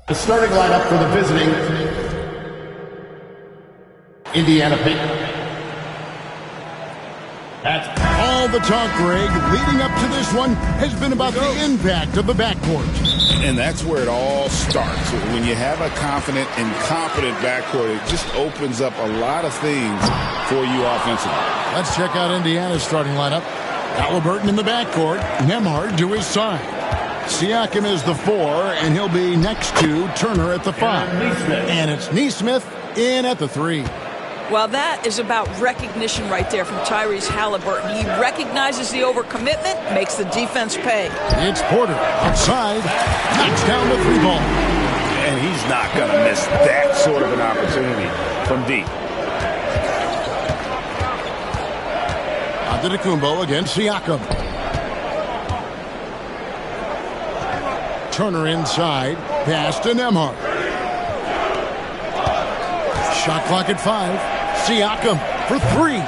The starting lineup for the visiting Indiana Patriots. All the talk, Greg, leading up to this one has been about the impact of the backcourt. And that's where it all starts. When you have a confident and competent backcourt, it just opens up a lot of things for you offensively. Let's check out Indiana's starting lineup. Halliburton in the backcourt, Nembhard to his side. Siakam is the 4, and he'll be next to Turner at the 5. And it's Nesmith in at the 3. Well, that is about recognition right there from Tyrese Halliburton. He recognizes the overcommitment, makes the defense pay. It's Porter outside, knocks down the 3 ball. And he's not going to miss that sort of an opportunity from deep. Antetokounmpo against Siakam. Turner inside, pass to Nembhard. Shot clock at 5. Siakam for 3.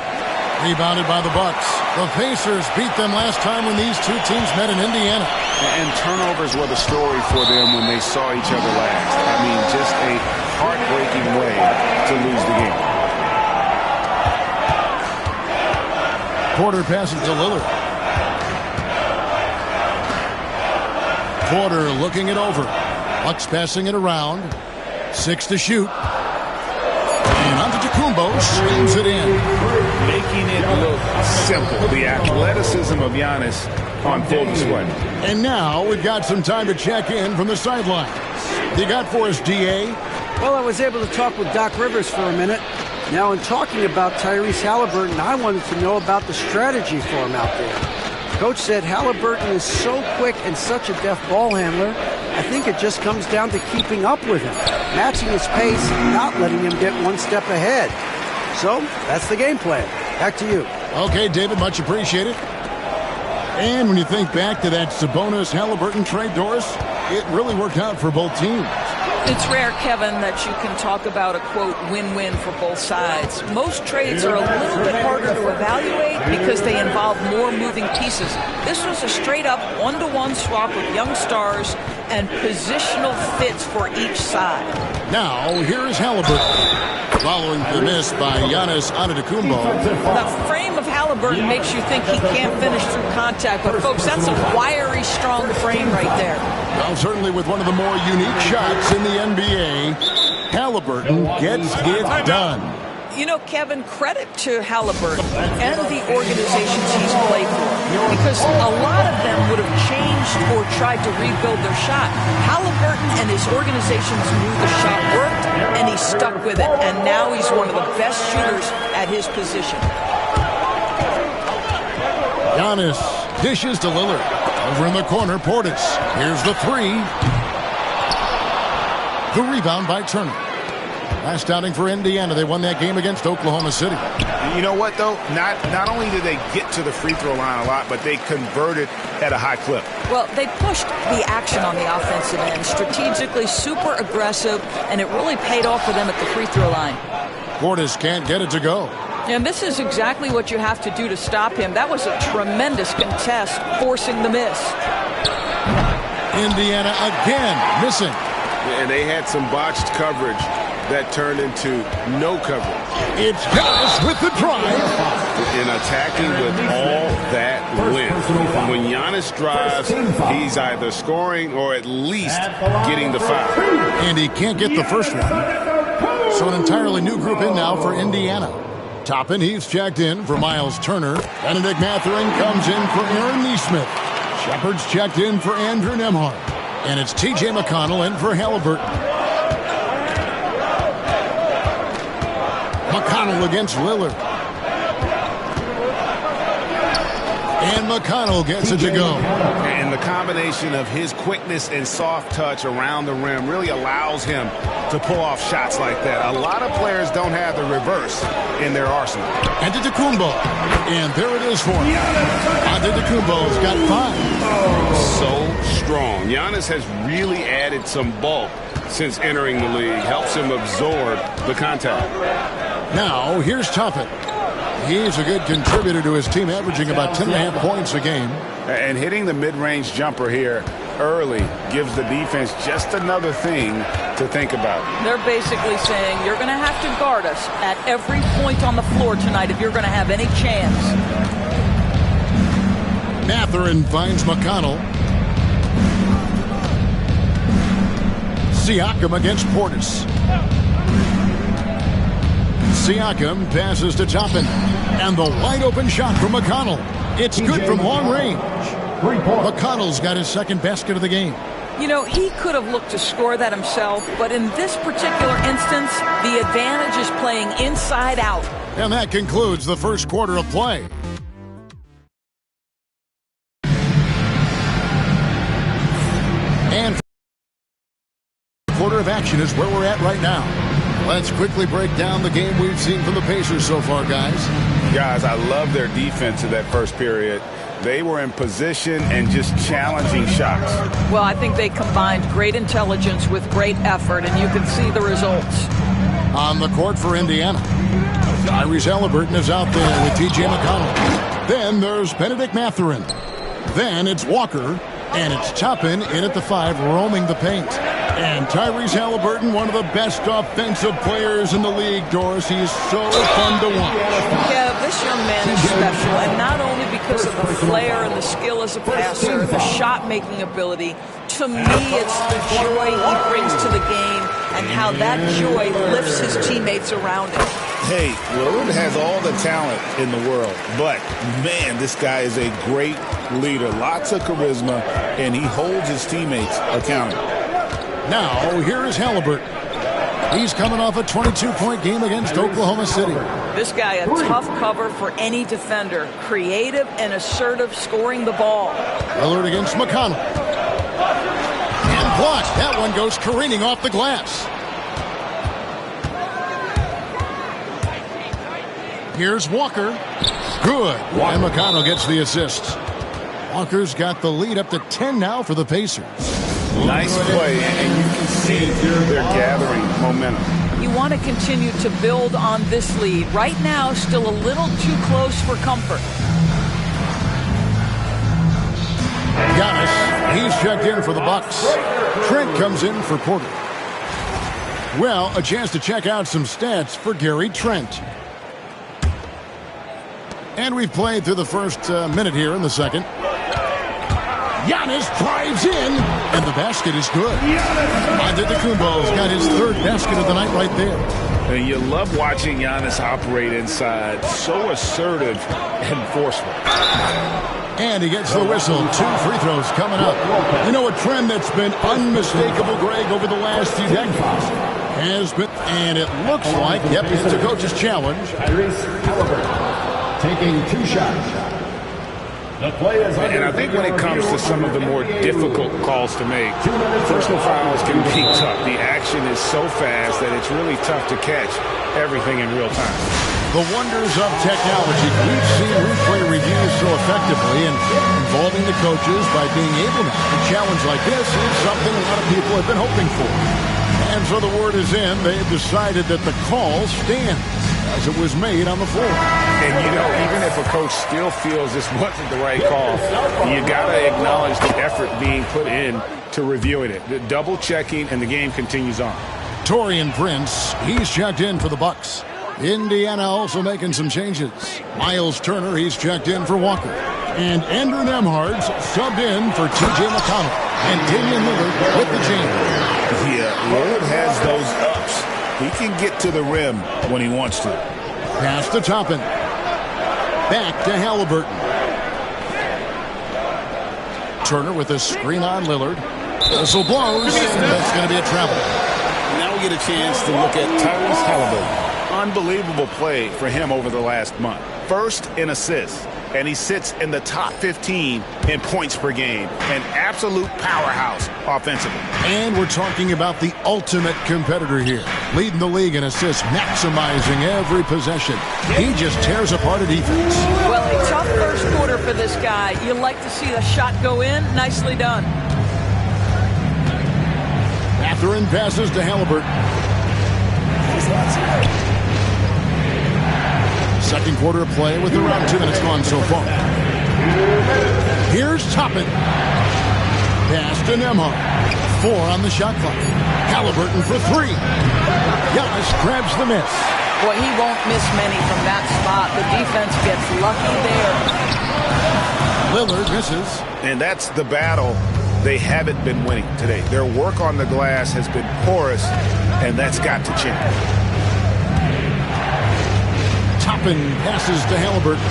Rebounded by the Bucks. The Pacers beat them last time when these two teams met in Indiana. And turnovers were the story for them when they saw each other last. I mean, just a heartbreaking way to lose the game. Porter passes to Lillard. Porter looking it over. Bucks passing it around. 6 to shoot. And Antetokounmpo slams it in. Making it look simple. The athleticism of Giannis on full display. And now we've got some time to check in from the sidelines. You got for us, D.A.? Well, I was able to talk with Doc Rivers for a minute. Now, in talking about Tyrese Halliburton, I wanted to know about the strategy for him out there. Coach said Halliburton is so quick and such a deft ball handler, I think it just comes down to keeping up with him, matching his pace, not letting him get one step ahead. So, that's the game plan. Back to you. Okay, David, much appreciated. And when you think back to that Sabonis-Halliburton trade, Doris, it really worked out for both teams. It's rare, Kevin, that you can talk about a, quote, win-win for both sides. Most trades are a little bit harder to evaluate because they involve more moving pieces. This was a straight-up one-to-one swap of young stars and positional fits for each side. Now, here is Halliburton. Following the miss by Giannis Antetokounmpo. The frame of Halliburton makes you think he can't finish through contact, but folks, that's a wiry, strong frame right there. Well, certainly with one of the more unique shots in the NBA, Halliburton gets it done. You know, Kevin, credit to Halliburton and the organizations he's played for, because a lot of them would have changed or tried to rebuild their shot. Halliburton and his organizations knew the shot worked, and he stuck with it, and now he's one of the best shooters at his position. Giannis dishes to Lillard. Over in the corner, Portis. Here's the 3. The rebound by Turner. Last outing for Indiana, they won that game against Oklahoma City. You know what, though? Not only did they get to the free throw line a lot, but they converted at a high clip. Well, they pushed the action on the offensive end, strategically super aggressive, and it really paid off for them at the free throw line. Portis can't get it to go. And this is exactly what you have to do to stop him. That was a tremendous contest, forcing the miss. Indiana again missing. And they had some botched coverage that turned into no coverage. It's Giannis with the drive. And attacking with all that length. When Giannis drives, he's either scoring or at least getting the foul. And he can't get the first one. So an entirely new group in now for Indiana. Toppin, he's checked in for Miles Turner. Benedict Mathurin comes in for Aaron Nesmith. Shepard's checked in for Andrew Nembhard. And it's T.J. McConnell in for Halliburton. McConnell against Lillard. And McConnell gets it to go. And the combination of his quickness and soft touch around the rim really allows him to pull off shots like that. A lot of players don't have the reverse in their arsenal. Antetokounmpo. And there it is for him. Antetokounmpo's got 5. So strong. Giannis has really added some bulk since entering the league. Helps him absorb the contact. Now, here's Toppin. He's a good contributor to his team, averaging about 10.5 points a game. And hitting the mid-range jumper here early gives the defense just another thing to think about. They're basically saying you're going to have to guard us at every point on the floor tonight if you're going to have any chance. Mathurin finds McConnell. Siakam against Portis. Siakam passes to Toppin. And the wide open shot from McConnell. It's good from long range. McConnell's got his second basket of the game. You know, he could have looked to score that himself, but in this particular instance, the advantage is playing inside out. And that concludes the first quarter of play. And quarter of action is where we're at right now. Let's quickly break down the game we've seen from the Pacers so far, guys. Guys, I love their defense in that first period. They were in position and just challenging shots. Well, I think they combined great intelligence with great effort, and you can see the results. On the court for Indiana, Tyrese Halliburton is out there with T.J. McConnell. Then there's Benedict Mathurin. Then it's Walker, and it's Toppin in at the 5, roaming the paint. And Tyrese Halliburton, one of the best offensive players in the league, Doris. He is so fun to watch. Yeah, this young man is special, and not only because of the flair and the skill as a passer, the shot-making ability. To me, it's the joy he brings to the game and how that joy lifts his teammates around him. Hey, Lillard has all the talent in the world, but, man, this guy is a great leader. Lots of charisma, and he holds his teammates accountable. Now, here is Halliburton. He's coming off a 22-point game against Oklahoma City. This guy, a tough cover for any defender. Creative and assertive scoring the ball. Lillard against McConnell. And blocked. That one goes careening off the glass. Here's Walker. Good. And McConnell gets the assist. Walker's got the lead up to 10 now for the Pacers. Nice play, and you can see they're gathering momentum. You want to continue to build on this lead. Right now, still a little too close for comfort. Giannis, he's checked in for the Bucks. Trent comes in for Porter. Well, a chance to check out some stats for Gary Trent. And we've played through the first minute here in the second. Giannis drives in, and the basket is good. Antetokounmpo's got his third basket of the night right there. And you love watching Giannis operate inside. So assertive and forceful. And he gets the whistle. 2 free throws coming up. You know, a trend that's been unmistakable, Greg, over the last few decades has been, and it looks like, yep, it's a coach's challenge. Tyrese Halliburton taking 2 shots. And I think when it comes to some of the more difficult calls to make, personal fouls can be tough. The action is so fast that it's really tough to catch everything in real time. The wonders of technology. We've seen replay reviews so effectively, and involving the coaches by being able to have a challenge like this is something a lot of people have been hoping for. And so the word is in. They've decided that the call stands as it was made on the floor. And, you know, even if a coach still feels this wasn't the right call, you got to acknowledge the effort being put in to reviewing it. The double checking, and the game continues on. Taurean Prince, he's checked in for the Bucks. Indiana also making some changes. Miles Turner, he's checked in for Walker. And Andrew Nembhard's subbed in for T.J. McConnell. And Damian Lillard with the change. Yeah, Lillard has those ups. He can get to the rim when he wants to. Pass to Toppin. Back to Halliburton. Turner with a screen on Lillard. Whistle blows, and that's going to be a travel. Now we get a chance to look at Tyrese Halliburton. Unbelievable play for him over the last month. First in assists, and he sits in the top 15 in points per game. An absolute powerhouse offensively. And we're talking about the ultimate competitor here. Leading the league in assists, maximizing every possession. He just tears apart a defense. Well, a tough first quarter for this guy. You like to see the shot go in. Nicely done. Mathurin passes to Halliburton. Second quarter of play with around 2 minutes gone so far. Here's Toppin. Pass to Nembhard. 4 on the shot clock. Halliburton for 3. Giannis grabs the miss. Boy, he won't miss many from that spot. The defense gets lucky there. Lillard misses. And that's the battle they haven't been winning today. Their work on the glass has been porous, and that's got to change. Toppin passes to Halliburton.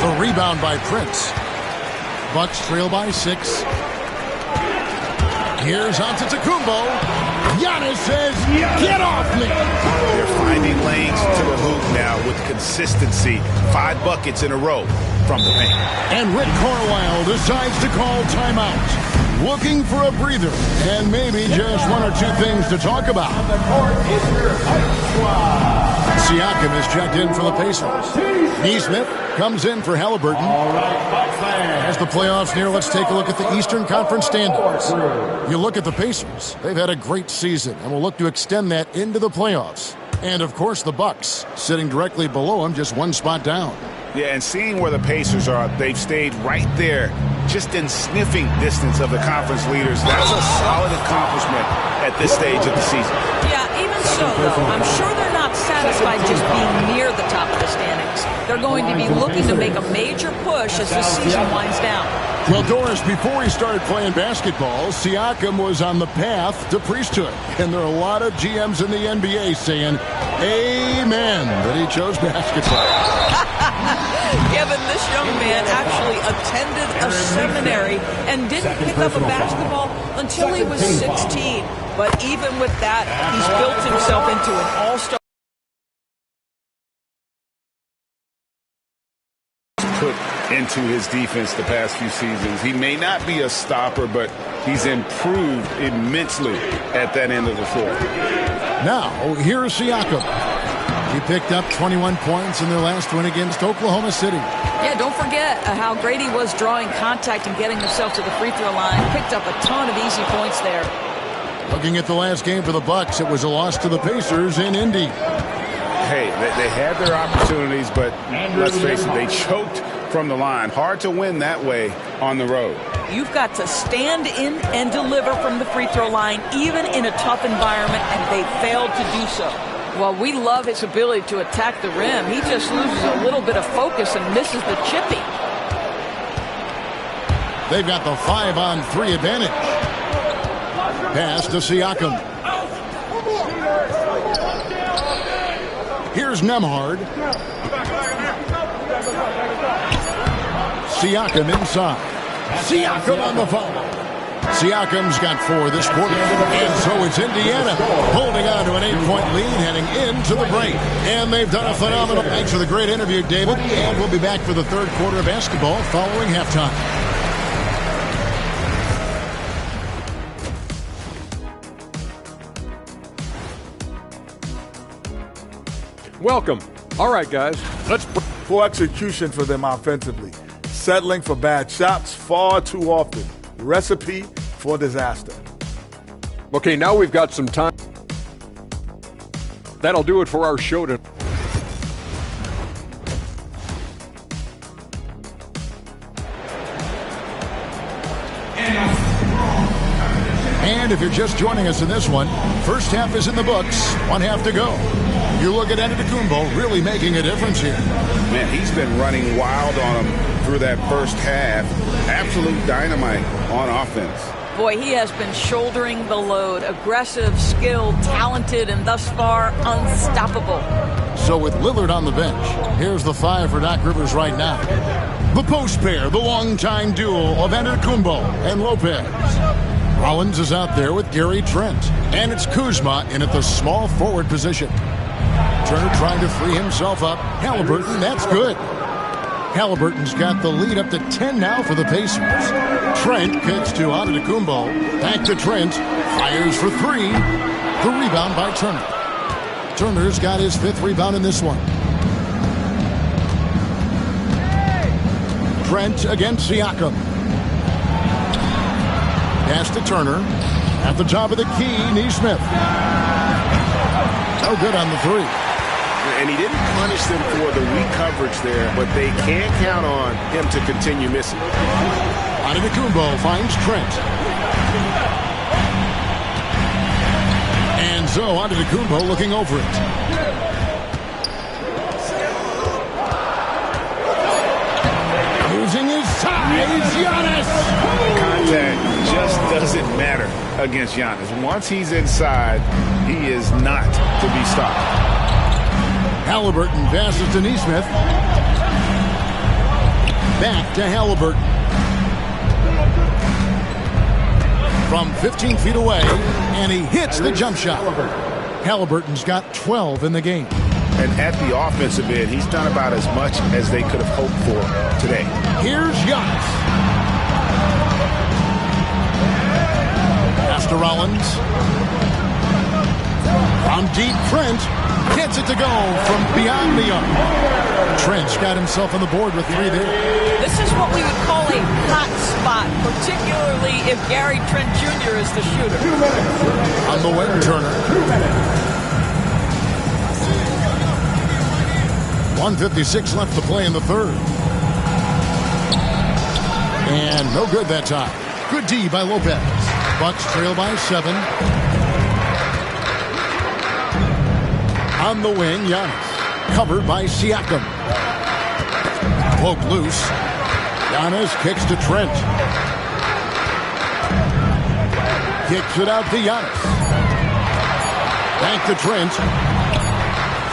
The rebound by Prince. Bucks trail by 6. Here's Antetokounmpo. Giannis says, get off me. They're finding lanes to the hoop now with consistency. 5 buckets in a row from the paint. And Rick Carlisle decides to call timeout. Looking for a breather and maybe just 1 or 2 things to talk about. Siakam is checked in for the Pacers. Nesmith comes in for Halliburton. As the playoffs near, let's take a look at the Eastern Conference standings. You look at the Pacers. They've had a great season and will look to extend that into the playoffs. And, of course, the Bucks sitting directly below them, just 1 spot down. Yeah, and seeing where the Pacers are, they've stayed right there, just in sniffing distance of the conference leaders. That's a solid accomplishment at this stage of the season. Yeah, even so, though, I'm sure they're not satisfied just being near the top of the standings. They're going to be looking to make a major push as the season winds down. Well, Doris, before he started playing basketball, Siakam was on the path to priesthood. And there are a lot of GMs in the NBA saying, amen, that he chose basketball. Kevin, this young man actually attended a seminary and didn't pick up a basketball until he was 16. But even with that, he's built himself into an all-star. Put into his defense the past few seasons. He may not be a stopper, but he's improved immensely at that end of the floor. Now, here's Siakam. He picked up 21 points in their last win against Oklahoma City. Yeah, don't forget how great he was drawing contact and getting himself to the free throw line. Picked up a ton of easy points there. Looking at the last game for the Bucks, it was a loss to the Pacers in Indy. Hey, they had their opportunities, but let's face it, they choked from the line. Hard to win that way on the road. You've got to stand in and deliver from the free throw line, even in a tough environment, and they failed to do so. While we love his ability to attack the rim, he just loses a little bit of focus and misses the chippy. They've got the 5-on-3 advantage. Pass to Siakam. Here's Nembhard. Siakam inside. Siakam on the foul. Siakam's got 4 this quarter. And so it's Indiana holding on to an 8-point lead heading into the break. And they've done a phenomenal. Thanks for the great interview, David. And we'll be back for the 3rd quarter of basketball following halftime. Welcome. All right, guys. Let's. Poor execution for them offensively. Settling for bad shots far too often. Recipe for disaster. Okay, now we've got some time. That'll do it for our show tonight. And if you're just joining us in this one, first half is in the books, 1 half to go. You look at Antetokounmpo really making a difference here. Man, he's been running wild on him through that first half. Absolute dynamite on offense. Boy, he has been shouldering the load. Aggressive, skilled, talented, and thus far unstoppable. So with Lillard on the bench, here's the 5 for Doc Rivers right now. The post pair, the longtime duo of Antetokounmpo and Lopez. Rollins is out there with Gary Trent. And it's Kuzma in at the small forward position. Turner trying to free himself up. Halliburton, that's good. Halliburton's got the lead up to 10 now for the Pacers. Trent kicks to Antetokounmpo. Back to Trent. Fires for 3. The rebound by Turner. Turner's got his 5th rebound in this one. Trent against Siakam. Pass to Turner. At the top of the key, Nesmith. No good on the 3. And he didn't punish them for the weak coverage there, but they can't count on him to continue missing. Antetokounmpo finds Trent. And so Antetokounmpo looking over it. Using his size, Giannis! Contact just doesn't matter against Giannis. Once he's inside, he is not to be stopped. Halliburton passes to Neesmith. Back to Halliburton. From 15 feet away, and he hits the jump shot. Halliburton's got 12 in the game. And at the offensive end, he's done about as much as they could have hoped for today. Here's Giannis. Pass to Rollins. From deep, Trent gets it to go from beyond the arc. Trent's got himself on the board with 3 there. This is what we would call a hot spot, particularly if Gary Trent Jr. is the shooter. On the wing, Turner. 1:56 left to play in the third. And no good that time. Good D by Lopez. Bucks trail by 7. On the wing, Giannis. Covered by Siakam. Poke loose. Giannis kicks to Trent. Kicks it out to Giannis. Back to Trent.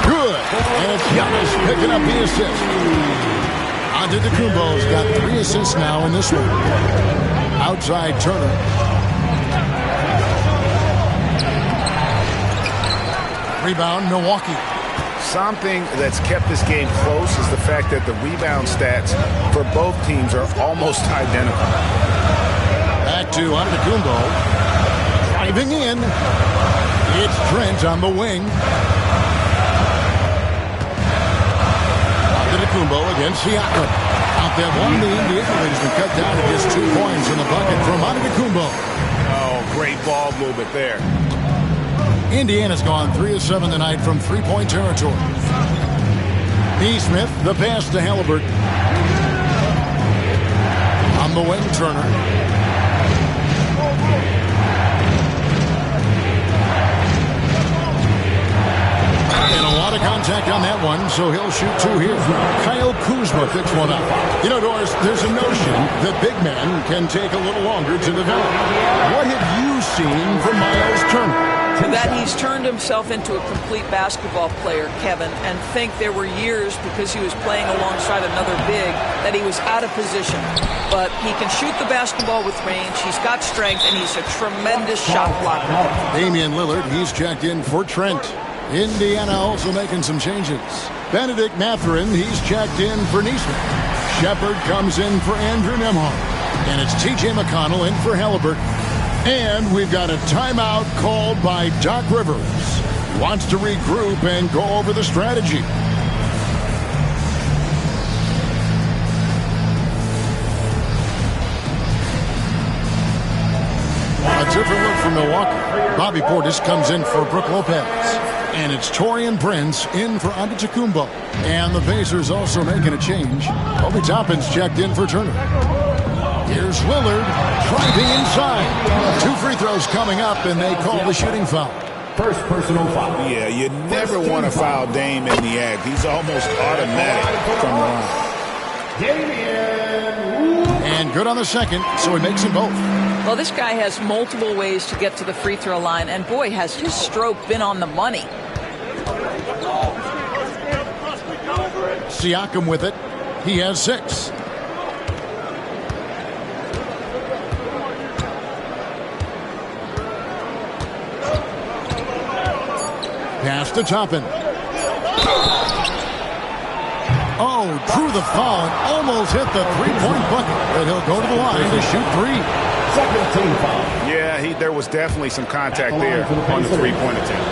Good. And it's Giannis picking up the assist. Antetokounmpo's got 3 assists now in this one. Outside Turner. Rebound, Milwaukee. Something that's kept this game close is the fact that the rebound stats for both teams are almost identical. Back to Antetokounmpo. Driving in. It's Trent on the wing. Antetokounmpo against Siakam. Out that one, the Indiana lead has been cut down to just 2 points in the bucket from Antetokounmpo. Oh, great ball movement there. Indiana's gone 3 of 7 tonight from 3-point territory. Neesmith, the pass to Halliburton. On the wing, Turner. And a lot of contact on that one, so he'll shoot 2 here. Kyle Kuzma picks one up. You know, Doris, there's a notion that big men can take a little longer to develop. What have you seen from Miles Turner? That he's turned himself into a complete basketball player, Kevin, and think there were years because he was playing alongside another big that he was out of position. But he can shoot the basketball with range, he's got strength, and he's a tremendous shot blocker. Damian Lillard, he's checked in for Trent. Indiana also making some changes. Benedict Mathurin, he's checked in for Neesmith. Shepard comes in for Andrew Nembhard. And it's T.J. McConnell in for Halliburton. And we've got a timeout called by Doc Rivers. He wants to regroup and go over the strategy. A different look for Milwaukee. Bobby Portis comes in for Brook Lopez. And it's Taurean Prince in for Antetokounmpo. And the Pacers also making a change. Obi Toppin's checked in for Turner. Here's Lillard driving inside. 2 free throws coming up, and they call the shooting foul. First personal foul. Yeah, you never want to foul Dame in the act. He's almost automatic from the line. And good on the second, so he makes them both. Well, this guy has multiple ways to get to the free throw line, and boy, has his stroke been on the money. Siakam with it. He has 6. Pass to Toppin. Oh, drew the foul and almost hit the 3-point bucket. But he'll go to the line to shoot 3. Second team foul. Yeah, there was definitely some contact there on the 3-point attempt.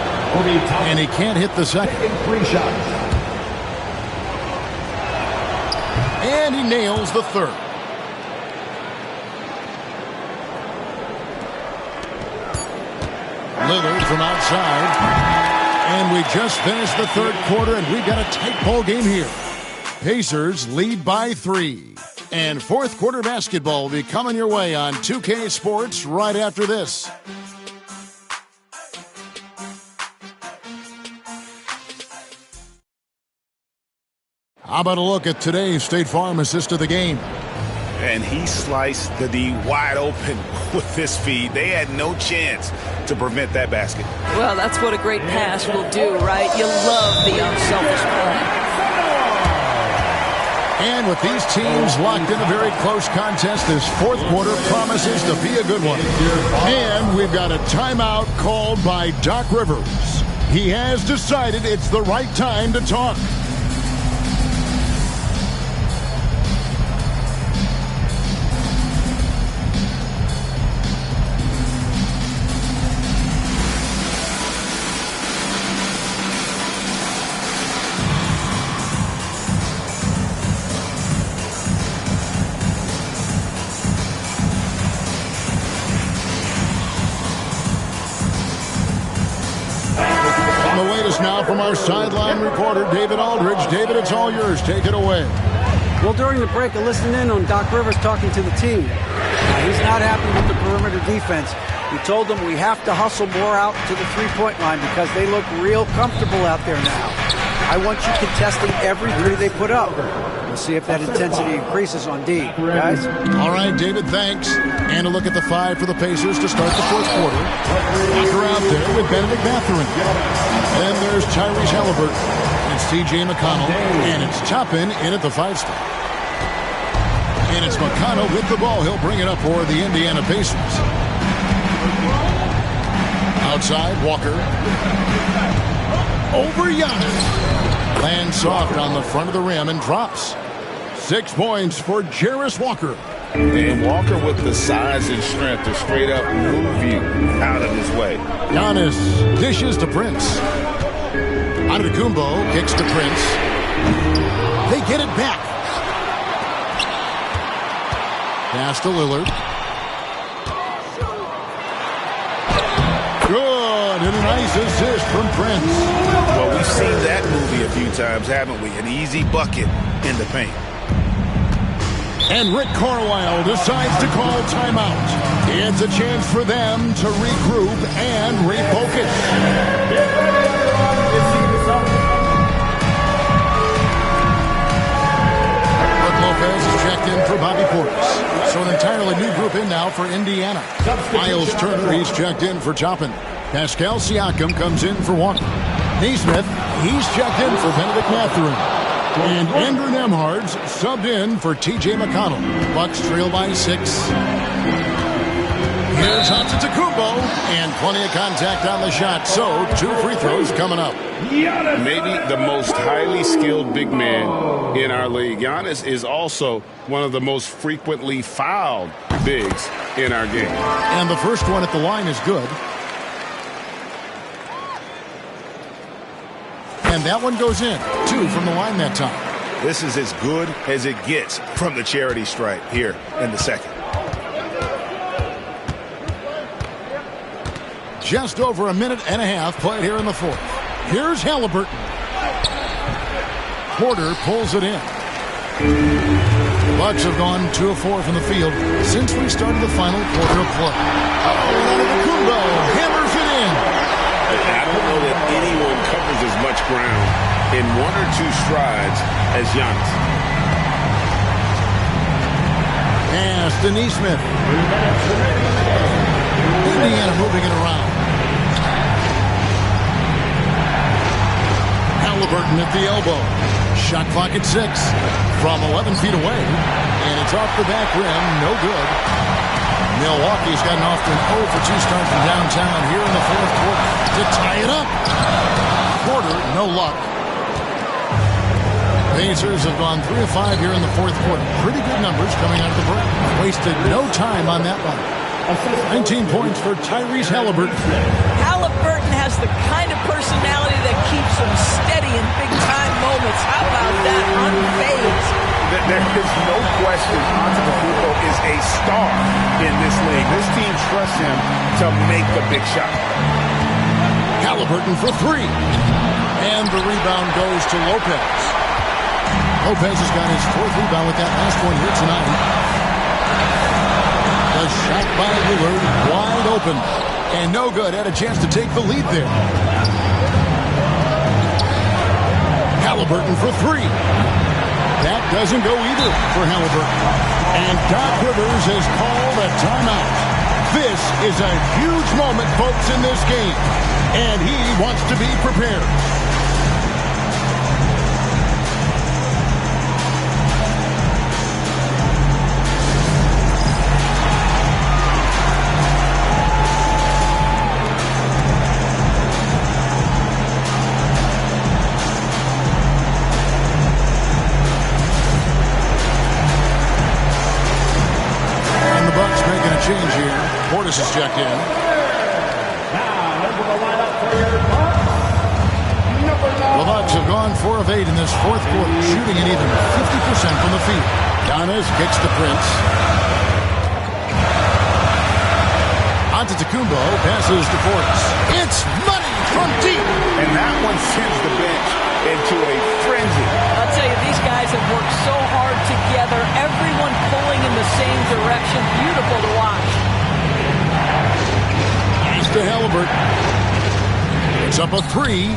And he can't hit the second. 3 shots. And he nails the third. Lillard from outside. And we just finished the third quarter, and we've got a tight ball game here. Pacers lead by 3. And fourth quarter basketball will be coming your way on 2K Sports right after this. How about a look at today's State Farm assist of the game? And he sliced the D wide open with this feed. They had no chance to prevent that basket. Well, that's what a great pass will do, right? You love the unselfish play. And with these teams locked in a very close contest, this fourth quarter promises to be a good one. And we've got a timeout called by Doc Rivers. He has decided it's the right time to talk. Now from our sideline reporter, David Aldridge. David, it's all yours. Take it away. Well, during the break, I listened in on Doc Rivers talking to the team. He's not happy with the perimeter defense. He told them we have to hustle more out to the three-point line because they look real comfortable out there now. I want you contesting every three they put up. We'll see if that intensity increases on D, guys. All right, David, thanks. And a look at the 5 for the Pacers to start the fourth quarter. Walker out there with Benedict Mathurin. And there's Tyrese Halliburton. It's TJ McConnell. And it's Toppin in at the 5 spot. And it's McConnell with the ball. He'll bring it up for the Indiana Pacers. Outside, Walker. Over Giannis. Lands soft on the front of the rim and drops. 6 points for Jarris Walker. And Walker with the size and strength to straight up move you out of his way. Giannis dishes to Prince. Antetokounmpo kicks to Prince. They get it back. Pass to Lillard. Good, and a nice assist from Prince. Well, we've seen that movie a few times, haven't we? An easy bucket in the paint. And Rick Carlisle decides to call timeout. It's a chance for them to regroup and refocus. Brook Lopez is checked in for Bobby Portis. So an entirely new group in now for Indiana. Miles Turner, he's checked in for Toppin. Pascal Siakam comes in for Walker. Naismith, he's checked in for Benedict Mathurin. And Andrew Nembhard's subbed in for TJ McConnell. Bucks trail by 6. Here's Antetokounmpo, and plenty of contact on the shot. So 2 free throws coming up. Maybe the most highly skilled big man in our league. Giannis is also one of the most frequently fouled bigs in our game. And the first one at the line is good. And that one goes in. 2 from the line that time. This is as good as it gets from the charity stripe here in the second. Just over a minute and a half played here in the fourth. Here's Halliburton. Porter pulls it in. The Bucks have gone 2 of 4 from the field since we started the final quarter of play. Antetokounmpo hammers it in. I don't know that anyone covers as much ground in 1 or 2 strides as Giannis. Pass to Naismith. Indiana moving it around. Halliburton at the elbow. Shot clock at 6 from 11 feet away. And it's off the back rim. No good. Milwaukee's gotten off to an 0 for 2 start from downtown here in the fourth quarter to tie it up. Porter, no luck. Pacers have gone 3 of 5 here in the fourth quarter. Pretty good numbers coming out of the break. Wasted no time on that one. 19 points for Tyrese Halliburton. Halliburton has the kind of personality that keeps him steady in big-time moments. How about that? Unfazed. There is no question Antetokounmpo is a star in this league. This team trusts him to make the big shot. Halliburton for three. And the rebound goes to Lopez. Lopez has got his fourth rebound with that last one here tonight. The shot by Lillard, wide open. And no good. Had a chance to take the lead there. Halliburton for three. That doesn't go either for Halliburton. And Doc Rivers has called a timeout. This is a huge moment, folks, in this game. And he wants to be prepared. Change here. Portis is checked in. The Bucks have gone 4 of 8 in this fourth quarter, shooting an even 50% from the field. Giannis kicks to Prince. Antetokounmpo passes to Portis. It's money from deep. And that one sends the bench into a frenzy. I'll tell you, these guys have worked so hard together. Everyone pulling in the same direction. Beautiful to watch. Pass to Halliburton. It's up a three.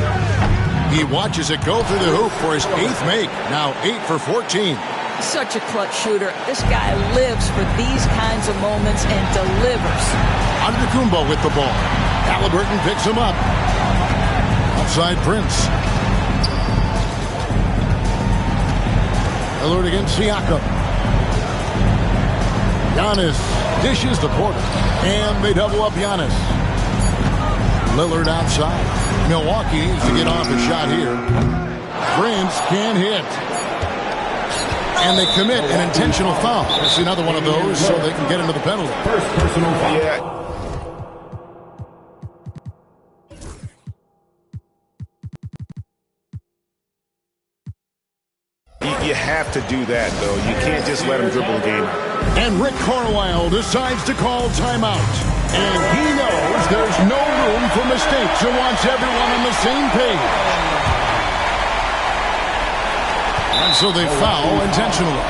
He watches it go through the hoop for his 8th make. Now 8 for 14. Such a clutch shooter. This guy lives for these kinds of moments and delivers. Antetokounmpo with the ball. Halliburton picks him up. Outside Prince. Lillard against Siakam. Giannis dishes the Porter. And they double up Giannis. Lillard outside. Milwaukee needs to get off a shot here. Prince can't hit. And they commit an intentional foul. That's another one of those so they can get into the penalty. First personal foul. Yeah. You have to do that, though. You can't just let him dribble the game. And Rick Carlisle decides to call timeout. And he knows there's no room for mistakes and wants everyone on the same page. And so they foul intentionally.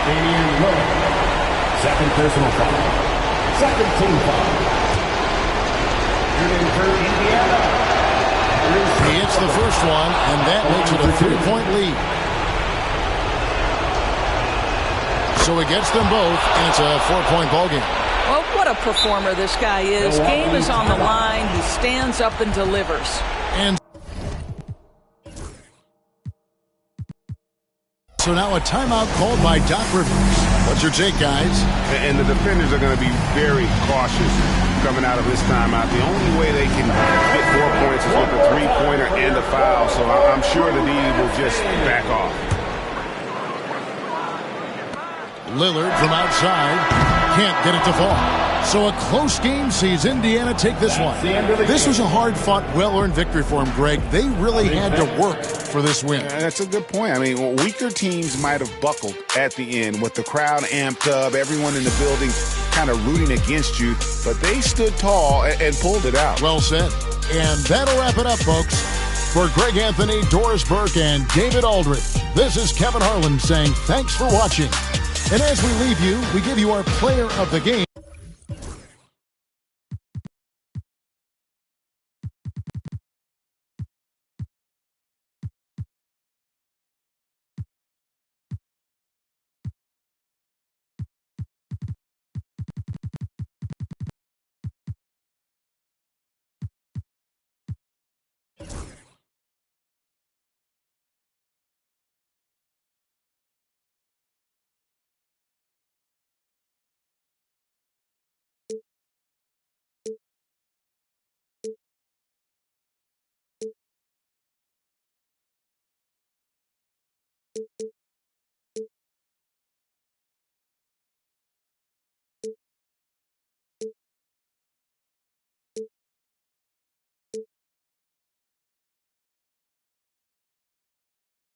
Damian Lillard. Second personal foul. Second team foul. Shooting for Indiana. He hits the first one, and that makes it a 3-point lead. So he gets them both, and it's a 4-point ballgame. Well, what a performer this guy is. Game is on the line. He stands up and delivers. And so now a timeout called by Doc Rivers. What's your take, guys? And the defenders are going to be very cautious coming out of this timeout. The only way they can get 4 points is with a three-pointer and a foul, so I'm sure the D will just back off. Lillard from outside can't get it to fall. So a close game sees Indiana take this one. This was a hard-fought, well-earned victory for them, Greg. They really had to work for this win. That's a good point. I mean, weaker teams might have buckled at the end with the crowd amped up, everyone in the building kind of rooting against you, but they stood tall and pulled it out. Well said. And that'll wrap it up, folks. For Greg Anthony, Doris Burke, and David Aldridge, this is Kevin Harlan saying thanks for watching. And as we leave you, we give you our player of the game.